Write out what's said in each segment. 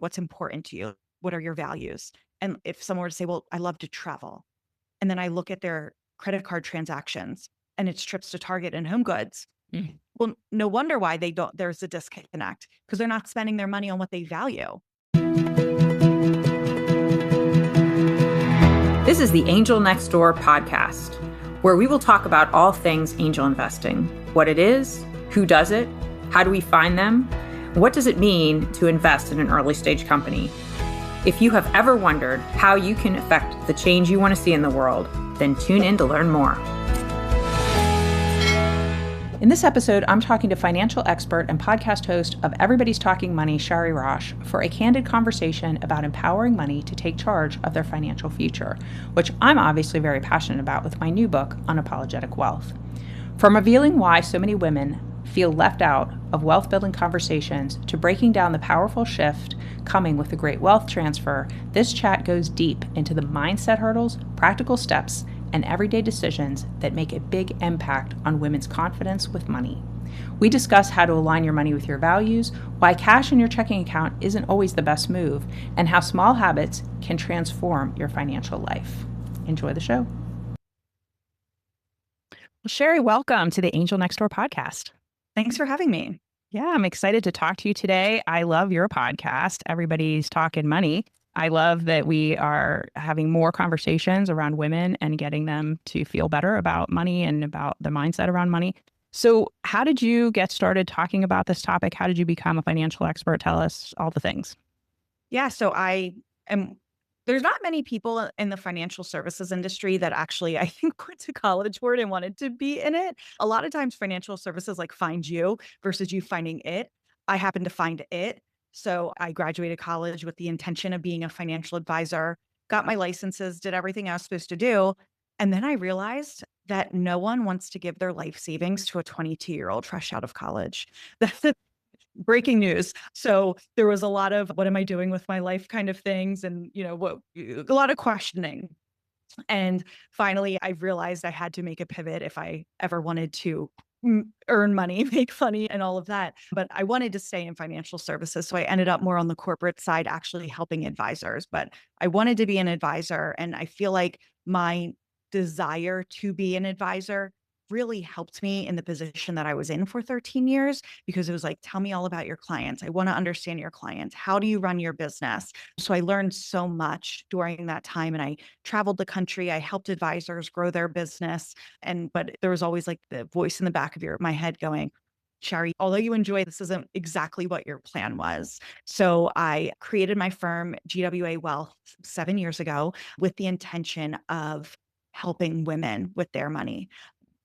What's important to you? What are your values? And if someone were to say, well, I love to travel. And then I look at their credit card transactions and it's trips to Target and Home Goods. Well, no wonder why there's a disconnect because they're not spending their money on what they value. This is the Angel Next Door podcast, where we will talk about all things angel investing, what it is, who does it, how do we find them, what does it mean to invest in an early stage company. If you have ever wondered how you can affect the change you want to see in the world, then tune in to learn more. In this episode, I'm talking to financial expert and podcast host of Everybody's Talking Money, Shari Rash, for a candid conversation about empowering money to take charge of their financial future, which I'm obviously very passionate about with my new book, Unapologetic Wealth. From revealing why so many women feel left out of wealth-building conversations to breaking down the powerful shift coming with the great wealth transfer, this chat goes deep into the mindset hurdles, practical steps, and everyday decisions that make a big impact on women's confidence with money. We discuss how to align your money with your values, why cash in your checking account isn't always the best move, and how small habits can transform your financial life. Enjoy the show. Well, Shari, welcome to the Angel Next Door podcast. Thanks for having me. Yeah, I'm excited to talk to you today. I love your podcast, Everybody's Talking Money. I love that we are having more conversations around women and getting them to feel better about money and about the mindset around money. So how did you get started talking about this topic? How did you become a financial expert? Tell us all the things. Yeah, so there's not many people in the financial services industry that actually, I think, went to college for it and wanted to be in it. A lot of times financial services like find you versus you finding it. I happened to find it. So I graduated college with the intention of being a financial advisor, got my licenses, did everything I was supposed to do. And then I realized that no one wants to give their life savings to a 22-year-old fresh out of college. That's breaking news. So there was a lot of what am I doing with my life kind of things and, a lot of questioning. And finally, I realized I had to make a pivot if I ever wanted to earn money, make money and all of that. But I wanted to stay in financial services. So I ended up more on the corporate side, actually helping advisors. But I wanted to be an advisor. And I feel like my desire to be an advisor really helped me in the position that I was in for 13 years because it was like, tell me all about your clients. I want to understand your clients. How do you run your business? So I learned so much during that time and I traveled the country. I helped advisors grow their business. But there was always like the voice in the back of my head going, Shari, although you enjoy this isn't exactly what your plan was. So I created my firm, GWA Wealth, 7 years ago with the intention of helping women with their money.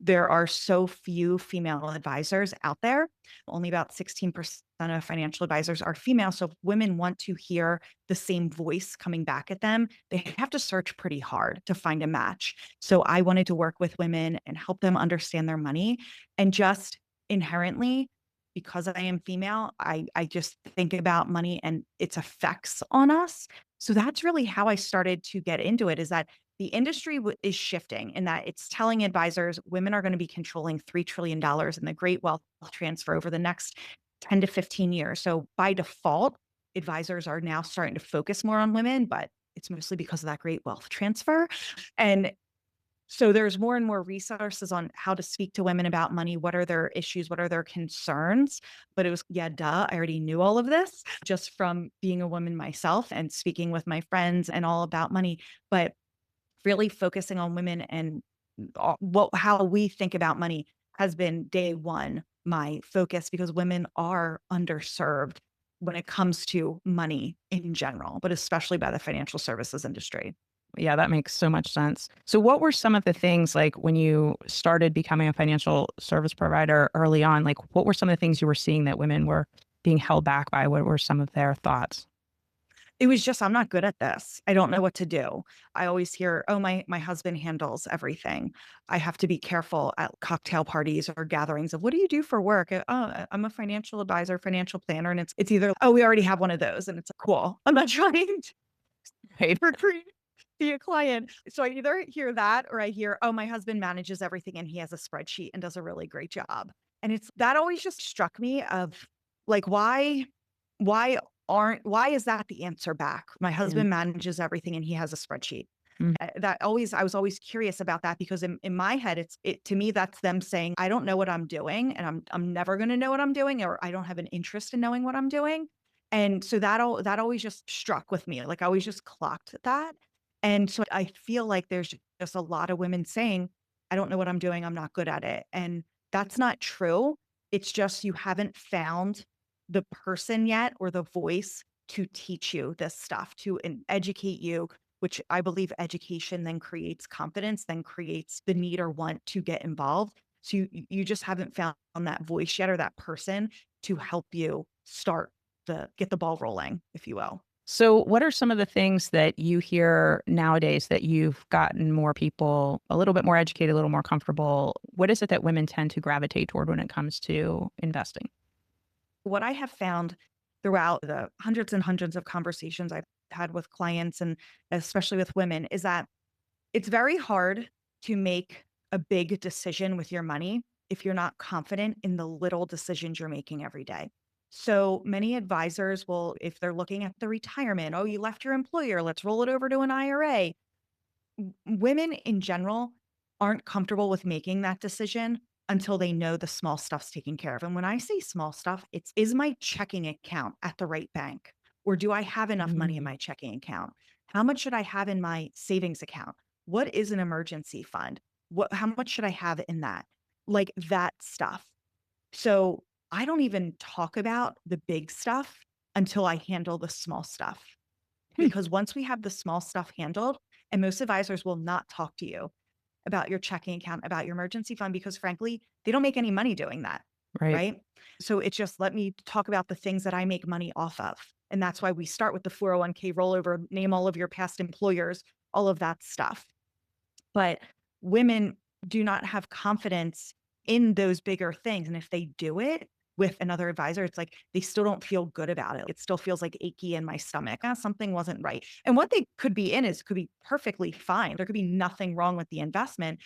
There are so few female advisors out there. Only about 16% of financial advisors are female. So if women want to hear the same voice coming back at them, they have to search pretty hard to find a match. So I wanted to work with women and help them understand their money. And just inherently, because I am female, I just think about money and its effects on us. So that's really how I started to get into it, is that the industry is shifting in that it's telling advisors women are going to be controlling $3 trillion in the great wealth transfer over the next 10 to 15 years. So by default, advisors are now starting to focus more on women, but it's mostly because of that great wealth transfer. And so there's more and more resources on how to speak to women about money. What are their issues? What are their concerns? But it was, yeah, duh. I already knew all of this just from being a woman myself and speaking with my friends and all about money. But really focusing on women and how we think about money has been day one my focus because women are underserved when it comes to money in general, but especially by the financial services industry. Yeah, that makes so much sense. So what were some of the things like when you started becoming a financial service provider early on, like what were some of the things you were seeing that women were being held back by? What were some of their thoughts? It was just, I'm not good at this. I don't know what to do. I always hear, oh, my husband handles everything. I have to be careful at cocktail parties or gatherings of what do you do for work? Oh, I'm a financial advisor, financial planner. And it's either, oh, we already have one of those. And it's cool. I'm not trying to Right. recruit be a client. So I either hear that or I hear, oh, my husband manages everything and he has a spreadsheet and does a really great job. And that always just struck me of like, why why is that the answer back? My Yeah. husband manages everything and he has a spreadsheet. Mm. I was always curious about that because in my head, to me, that's them saying, I don't know what I'm doing and I'm never going to know what I'm doing, or I don't have an interest in knowing what I'm doing. And so that always just struck with me. Like I always just clocked that. And so I feel like there's just a lot of women saying, I don't know what I'm doing. I'm not good at it. And that's not true. It's just you haven't found the person yet or the voice to teach you this stuff, to educate you, which I believe education then creates confidence, then creates the need or want to get involved. So you just haven't found that voice yet or that person to help you get the ball rolling, if you will. So, what are some of the things that you hear nowadays that you've gotten more people a little bit more educated, a little more comfortable? What is it that women tend to gravitate toward when it comes to investing? What I have found throughout the hundreds and hundreds of conversations I've had with clients and especially with women is that it's very hard to make a big decision with your money if you're not confident in the little decisions you're making every day. So many advisors will, if they're looking at the retirement, oh, you left your employer, let's roll it over to an IRA. Women in general aren't comfortable with making that decision until they know the small stuff's taken care of. And when I say small stuff, it's, is my checking account at the right bank? Or do I have enough money in Mm. my checking account? How much should I have in my savings account? What is an emergency fund? How much should I have in that? Like that stuff. So I don't even talk about the big stuff until I handle the small stuff. Hmm. Because once we have the small stuff handled, and most advisors will not talk to you about your checking account, about your emergency fund, because frankly, they don't make any money doing that. Right. Right. So it's just let me talk about the things that I make money off of. And that's why we start with the 401k rollover, name all of your past employers, all of that stuff. But women do not have confidence in those bigger things. And if they do it with another advisor, it's like they still don't feel good about it. It still feels like achy in my stomach. Something wasn't right. And what they could be in is could be perfectly fine. There could be nothing wrong with the investment,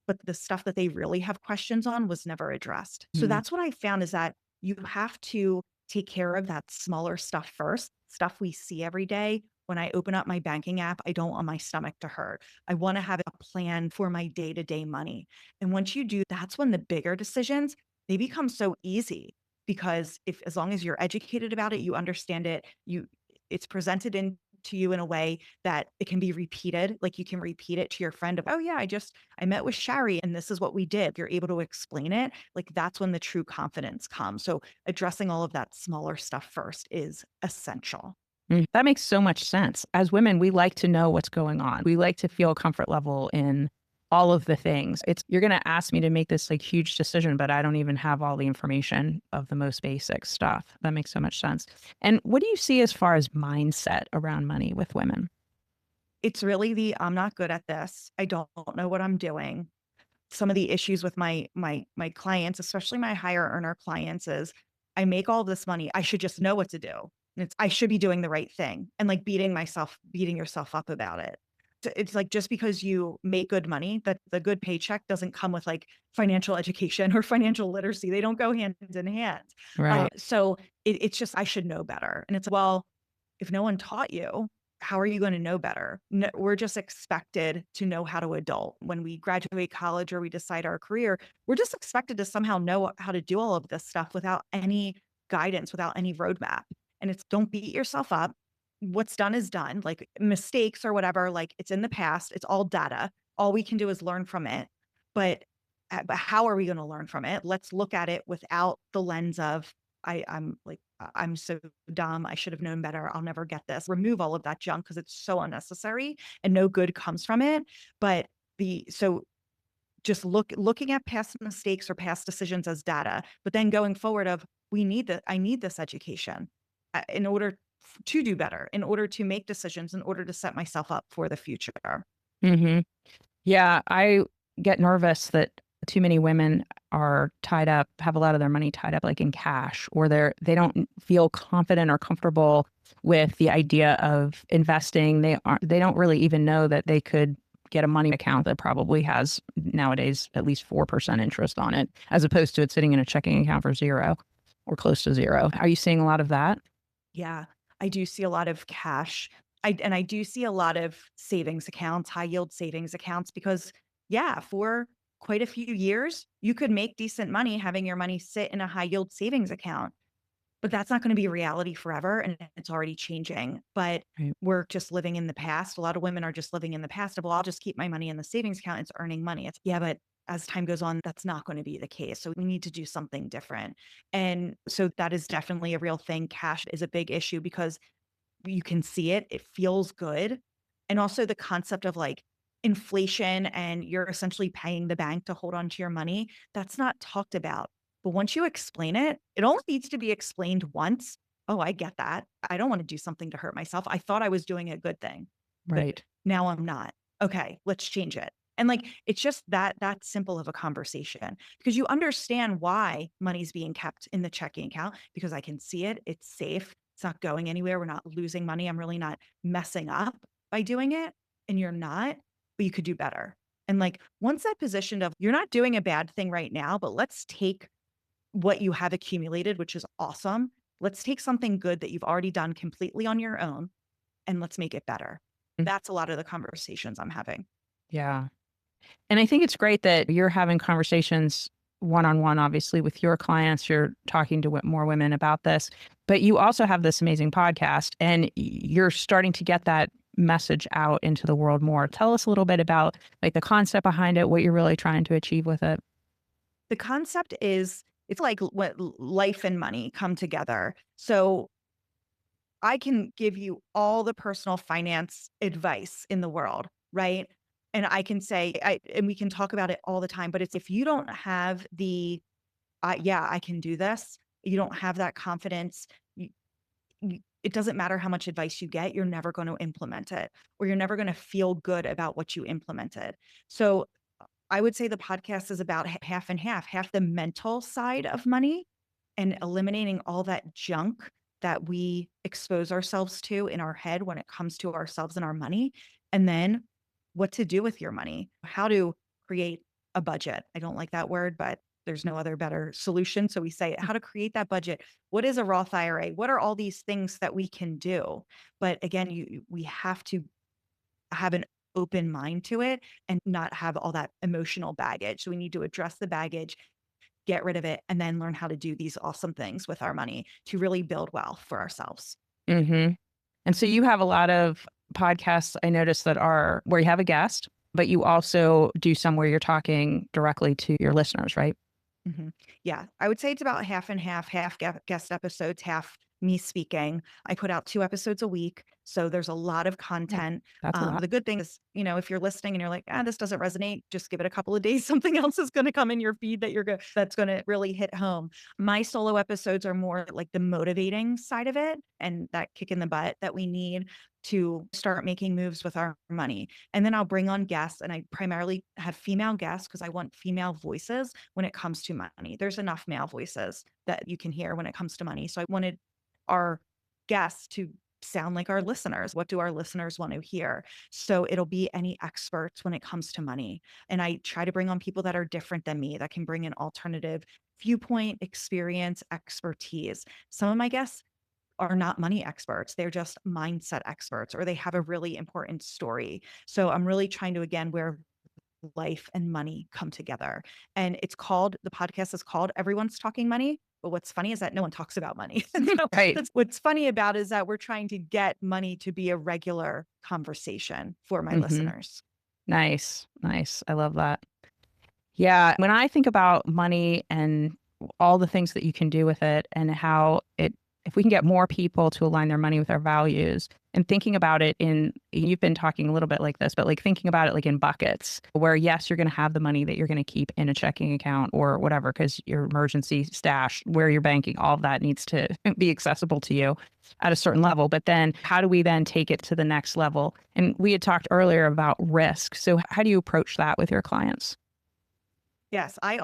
but the stuff that they really have questions on was never addressed. So Mm. that's what I found is that you have to take care of that smaller stuff first, stuff we see every day. When I open up my banking app, I don't want my stomach to hurt. I want to have a plan for my day-to-day money. And once you do, that's when the bigger decisions, they become so easy because if as long as you're educated about it, you understand it, it's presented in to you in a way that it can be repeated. Like you can repeat it to your friend of, oh yeah, I met with Shari and this is what we did. You're able to explain it. Like that's when the true confidence comes. So addressing all of that smaller stuff first is essential. Mm. That makes so much sense. As women, we like to know what's going on. We like to feel comfort level in all of the things. It's you're going to ask me to make this like huge decision, but I don't even have all the information of the most basic stuff. That makes so much sense. And what do you see as far as mindset around money with women? It's really the I'm not good at this. I don't know what I'm doing. Some of the issues with my clients, especially my higher earner clients, is I make all this money. I should just know what to do. And it's I should be doing the right thing and like beating yourself up about it. It's like just because you make good money, that the good paycheck doesn't come with like financial education or financial literacy. They don't go hand in hand. Right. So it's just I should know better. And it's well, if no one taught you, how are you going to know better? No, we're just expected to know how to adult. When we graduate college or we decide our career, we're just expected to somehow know how to do all of this stuff without any guidance, without any roadmap. And it's don't beat yourself up. What's done is done. Like mistakes or whatever, like it's in the past. It's all data. All we can do is learn from it. But but how are we going to learn from it? Let's look at it without the lens of I'm so dumb. I should have known better. I'll never get this. Remove all of that junk because it's so unnecessary and no good comes from it. But so just looking at past mistakes or past decisions as data, but then going forward of I need this education in order to do better, in order to make decisions, in order to set myself up for the future. Hmm. Yeah, I get nervous that too many women are tied up, have a lot of their money tied up like in cash, or they don't feel confident or comfortable with the idea of investing. They don't really even know that they could get a money account that probably has nowadays at least 4% interest on it, as opposed to it sitting in a checking account for zero or close to zero. Are you seeing a lot of that? Yeah. I do see a lot of cash. I do see a lot of savings accounts, high yield savings accounts, because yeah, for quite a few years, you could make decent money having your money sit in a high yield savings account. But that's not gonna be reality forever, and it's already changing. But Right. we're just living in the past. A lot of women are just living in the past of, "Well, I'll just keep my money in the savings account, it's earning money." It's, yeah, but as time goes on, that's not gonna be the case, so we need to do something different. And so that is definitely a real thing. Cash is a big issue because you can see it, it feels good. And also the concept of like inflation and you're essentially paying the bank to hold on to your money, that's not talked about. But once you explain it, it only needs to be explained once. Oh, I get that. I don't want to do something to hurt myself. I thought I was doing a good thing, but Right. now I'm not. Okay, let's change it. And like it's just that simple of a conversation because you understand why money's being kept in the checking account because I can see it, it's safe, it's not going anywhere. We're not losing money. I'm really not messing up by doing it. And you're not, but you could do better. And like once that position of you're not doing a bad thing right now, but let's take what you have accumulated, which is awesome. Let's take something good that you've already done completely on your own and let's make it better. Mm. That's a lot of the conversations I'm having. Yeah. And I think it's great that you're having conversations one on one, obviously, with your clients. You're talking to more women about this, but you also have this amazing podcast and you're starting to get that message out into the world more. Tell us a little bit about like the concept behind it, what you're really trying to achieve with it. The concept is it's like what life and money come together. So I can give you all the personal finance advice in the world, right? And I can say, and we can talk about it all the time, but it's if you don't have the, yeah, I can do this, you don't have that confidence, it doesn't matter how much advice you get, you're never going to implement it, or you're never going to feel good about what you implemented. So I would say the podcast is about half and half the mental side of money and eliminating all that junk that we expose ourselves to in our head when it comes to ourselves and our money. And then what to do with your money, how to create a budget. I don't like that word, but there's no other better solution. So we say how to create that budget. What is a Roth IRA? What are all these things that we can do? But again, we have to have an open mind to it and not have all that emotional baggage. So we need to address the baggage, get rid of it, and then learn how to do these awesome things with our money to really build wealth for ourselves. Hmm. And so you have a lot of podcasts I noticed that are where you have a guest, but you also do some where you're talking directly to your listeners, right? Mhm. Yeah, I would say it's about half and half guest episodes, half me speaking. I put out 2 episodes a week, so there's a lot of Yeah. content. That's a lot. The good thing is, if you're listening and you're like, "Ah, this doesn't resonate," just give it a couple of days. Something else is gonna come in your feed that's gonna really hit home. My solo episodes are more like the motivating side of it and that kick in the butt that we need to start making moves with our money. And then I'll bring on guests, and I primarily have female guests because I want female voices when it comes to money. There's enough male voices that you can hear when it comes to money. So I wanted our guests to sound like our listeners. What do our listeners want to hear? So it'll be any experts when it comes to money. And I try to bring on people that are different than me that can bring an alternative viewpoint, experience, expertise. Some of my guests are not money experts. They're just mindset experts, or they have a really important story. So I'm really trying to, again, where life and money come together. And the podcast is called Everyone's Talking Money. But what's funny is that no one talks about money. So Right. that's what's funny about is that we're trying to get money to be a regular conversation for my Hmm. listeners. Nice. Nice. I love that. Yeah. When I think about money and all the things that you can do with it and how if we can get more people to align their money with our values and thinking about it you've been talking a little bit like this, but like thinking about it like in buckets where, yes, you're going to have the money that you're going to keep in a checking account or whatever, because your emergency stash, where you're banking, all of that needs to be accessible to you at a certain level. But then how do we then take it to the next level? And we had talked earlier about risk. So how do you approach that with your clients? Yes, I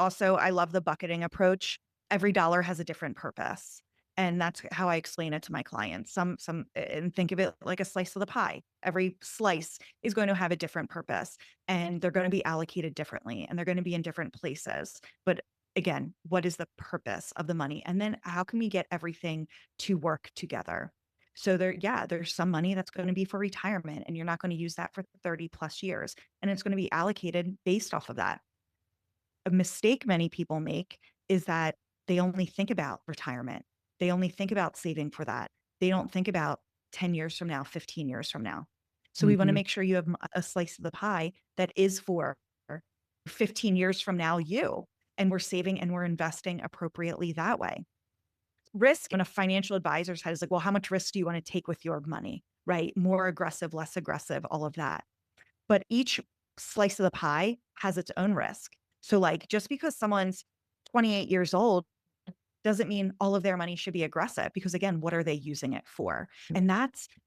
love the bucketing approach. Every dollar has a different purpose. And that's how I explain it to my clients. And think of it like a slice of the pie. Every slice is going to have a different purpose and they're going to be allocated differently and they're going to be in different places. But again, what is the purpose of the money? And then how can we get everything to work together? So there's some money that's going to be for retirement, and you're not going to use that for 30 plus years. And it's going to be allocated based off of that. A mistake many people make is that they only think about retirement. They only think about saving for that. They don't think about 10 years from now, 15 years from now. So we want to Hmm. make sure you have a slice of the pie that is for 15 years from now, you, and we're saving and we're investing appropriately that way. Risk in a financial advisor's head is like, well, how much risk do you want to take with your money? Right? More aggressive, less aggressive, all of that. But each slice of the pie has its own risk. So, like, just because someone's 28 years old doesn't mean all of their money should be aggressive because, again, what are they using it for? And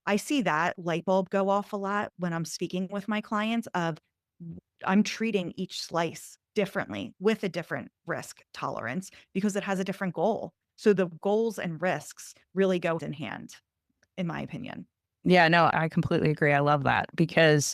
I see that light bulb go off a lot when I'm speaking with my clients of I'm treating each slice differently with a different risk tolerance because it has a different goal. So the goals and risks really go in hand, in my opinion. Yeah, no, I completely agree. I love that because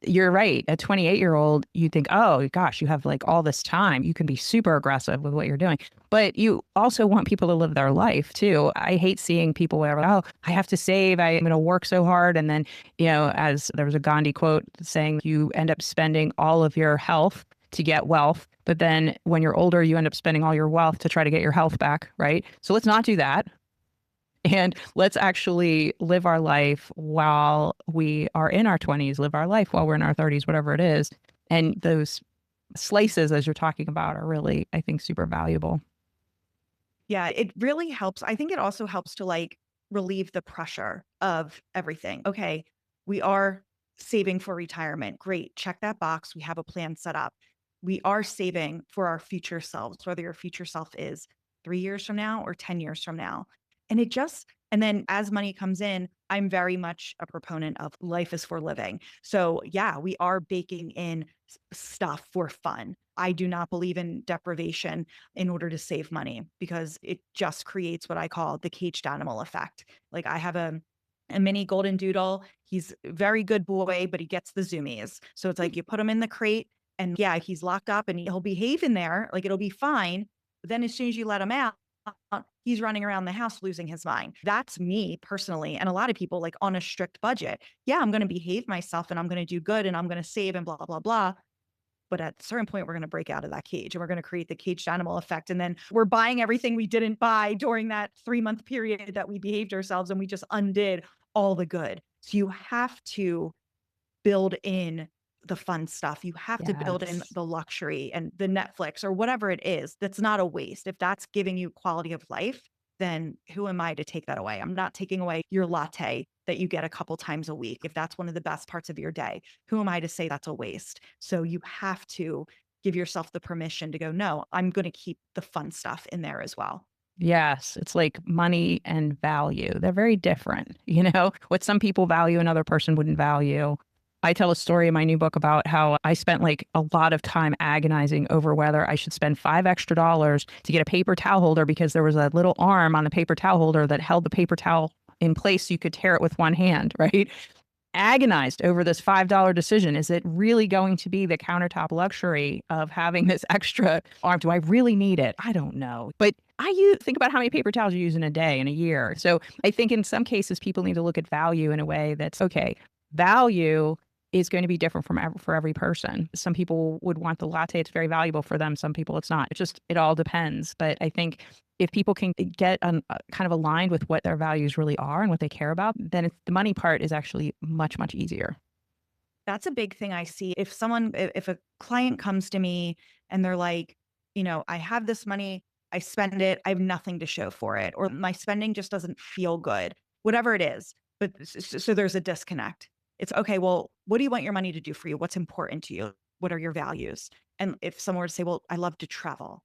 you're right. A 28-year-old, you think, oh gosh, you have like all this time. You can be super aggressive with what you're doing. But you also want people to live their life too. I hate seeing people where, oh, I have to save. I'm going to work so hard. And then, as there was a Gandhi quote saying, you end up spending all of your health to get wealth. But then when you're older, you end up spending all your wealth to try to get your health back. Right. So let's not do that. And let's actually live our life while we are in our 20s, live our life while we're in our 30s, whatever it is. And those slices, as you're talking about, are really, I think, super valuable. Yeah, it really helps. I think it also helps to like relieve the pressure of everything. Okay, we are saving for retirement. Great. Check that box. We have a plan set up. We are saving for our future selves, whether your future self is 3 years from now or 10 years from now. And then as money comes in, I'm very much a proponent of life is for living. So, yeah, we are baking in stuff for fun. I do not believe in deprivation in order to save money because it just creates what I call the caged animal effect. Like I have a mini golden doodle. He's a very good boy, but he gets the zoomies. So it's like you put him in the crate and yeah, he's locked up and he'll behave in there. Like it'll be fine. But then as soon as you let him out, he's running around the house losing his mind. That's me personally. And a lot of people like on a strict budget. Yeah, I'm going to behave myself and I'm going to do good and I'm going to save and blah, blah, blah. But at a certain point, we're going to break out of that cage and we're going to create the caged animal effect. And then we're buying everything we didn't buy during that 3 month period that we behaved ourselves and we just undid all the good. So you have to build in the fun stuff. You have to build in Yes. the luxury and the Netflix or whatever it is. That's not a waste. If that's giving you quality of life, then who am I to take that away? I'm not taking away your latte that you get a couple times a week. If that's one of the best parts of your day, who am I to say that's a waste? So you have to give yourself the permission to go, no, I'm going to keep the fun stuff in there as well. Yes, it's like money and value. They're very different. What some people value, another person wouldn't value. I tell a story in my new book about how I spent like a lot of time agonizing over whether I should spend $5 extra to get a paper towel holder because there was a little arm on the paper towel holder that held the paper towel in place so you could tear it with one hand, right? Agonized over this $5 decision. Is it really going to be the countertop luxury of having this extra arm? Do I really need it? I don't know. But think about how many paper towels you use in a day, in a year. So I think in some cases, people need to look at value in a way that's okay. Value is going to be different for every person. Some people would want the latte. It's very valuable for them. Some people it's not. It all depends. But I think if people can get kind of aligned with what their values really are and what they care about, then the money part is actually much, much easier. That's a big thing I see. If a client comes to me and they're like, I have this money, I spend it, I have nothing to show for it, or my spending just doesn't feel good, whatever it is. But so there's a disconnect. It's okay. Well, what do you want your money to do for you? What's important to you? What are your values? And if someone were to say, well, I love to travel,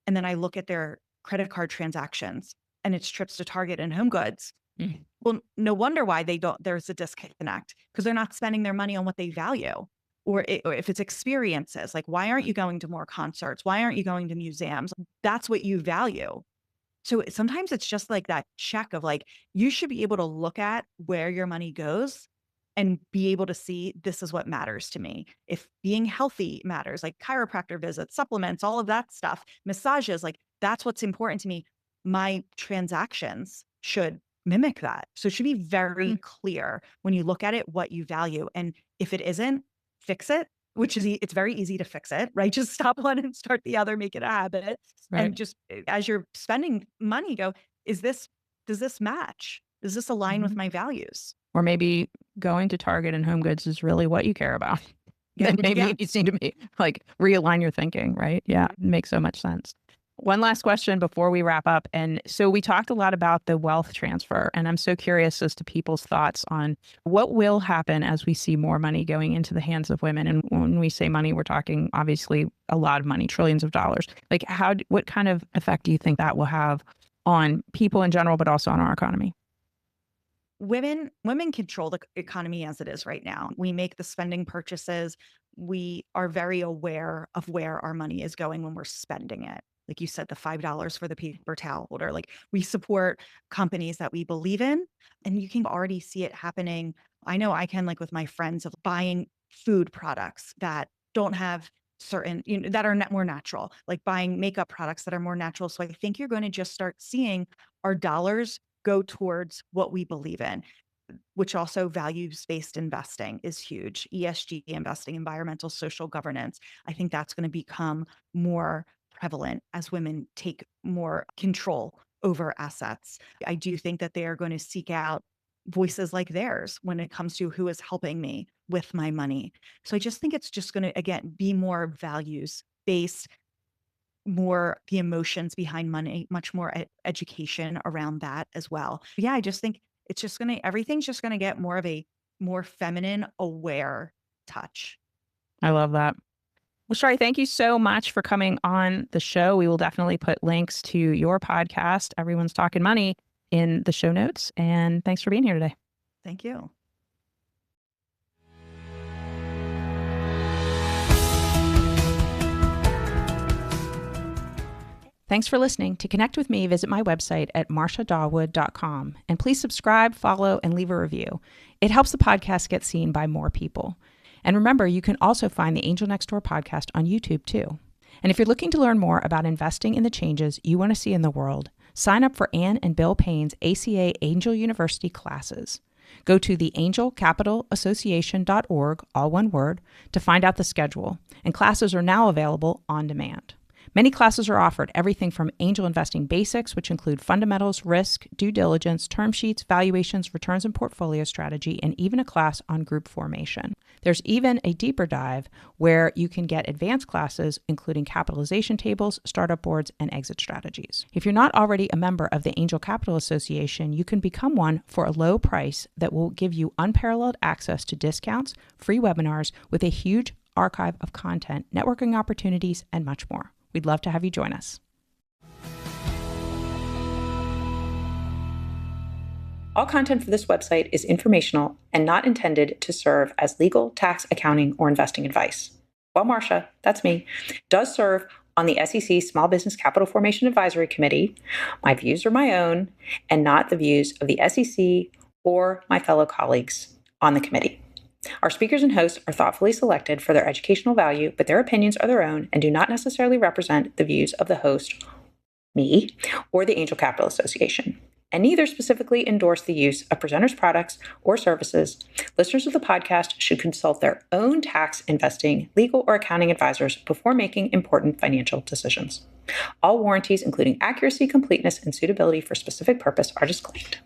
and then I look at their credit card transactions and it's trips to Target and Home Goods. Mm. Well, no wonder why there's a disconnect because they're not spending their money on what they value. Or if it's experiences, like why aren't you going to more concerts? Why aren't you going to museums? That's what you value. So sometimes it's just like that check of like, you should be able to look at where your money goes and be able to see this is what matters to me. If being healthy matters, like chiropractor visits, supplements, all of that stuff, massages, like that's what's important to me. My transactions should mimic that. So it should be very Mm. clear when you look at it what you value. And if it isn't, fix it, which is it's very easy to fix it, right? Just stop one and start the other, make it a habit. And Right. just as you're spending money, go, is this, does this match? Does this align with Mhm. my values? Or maybe going to Target and Home Goods is really what you care about. Yeah. Then maybe Yeah. you seem to be like realign your thinking, right? Yeah, it makes so much sense. One last question before we wrap up. And so we talked a lot about the wealth transfer, and I'm so curious as to people's thoughts on what will happen as we see more money going into the hands of women. And when we say money, we're talking obviously a lot of money, trillions of dollars. Like what kind of effect do you think that will have on people in general, but also on our economy? Women control the economy as it is right now. We make the spending purchases. We are very aware of where our money is going when we're spending it. Like you said, the $5 for the paper towel holder. Like we support companies that we believe in, and you can already see it happening. I know I can, like with my friends, of buying food products that don't have certain, that are more natural, like buying makeup products that are more natural. So I think you're going to just start seeing our dollars go towards what we believe in, which also values-based investing is huge. ESG investing, environmental social governance. I think that's going to become more prevalent as women take more control over assets. I do think that they are going to seek out voices like theirs when it comes to who is helping me with my money. So I just think it's just going to, again, be more values based, more the emotions behind money, much more education around that as well. Yeah, I just think it's just going to, everything's just going to get more of a more feminine, aware touch. I love that. Well, Shari, thank you so much for coming on the show. We will definitely put links to your podcast, Everyone's Talking Money, in the show notes. And thanks for being here today. Thank you. Thanks for listening. To connect with me, visit my website at marciadawood.com. And please subscribe, follow, and leave a review. It helps the podcast get seen by more people. And remember, you can also find the Angel Next Door podcast on YouTube too. And if you're looking to learn more about investing in the changes you want to see in the world, sign up for Ann and Bill Payne's ACA Angel University classes. Go to theangelcapitalassociation.org, all one word, to find out the schedule. And classes are now available on demand. Many classes are offered, everything from angel investing basics, which include fundamentals, risk, due diligence, term sheets, valuations, returns and portfolio strategy, and even a class on group formation. There's even a deeper dive where you can get advanced classes, including capitalization tables, startup boards, and exit strategies. If you're not already a member of the Angel Capital Association, you can become one for a low price that will give you unparalleled access to discounts, free webinars with a huge archive of content, networking opportunities, and much more. We'd love to have you join us. All content for this website is informational and not intended to serve as legal, tax, accounting, or investing advice. While Marcia, that's me, does serve on the SEC Small Business Capital Formation Advisory Committee, my views are my own and not the views of the SEC or my fellow colleagues on the committee. Our speakers and hosts are thoughtfully selected for their educational value, but their opinions are their own and do not necessarily represent the views of the host, me, or the Angel Capital Association, and neither specifically endorse the use of presenters' products or services. Listeners of the podcast should consult their own tax, investing, legal, or accounting advisors before making important financial decisions. All warranties, including accuracy, completeness, and suitability for specific purpose, are disclaimed.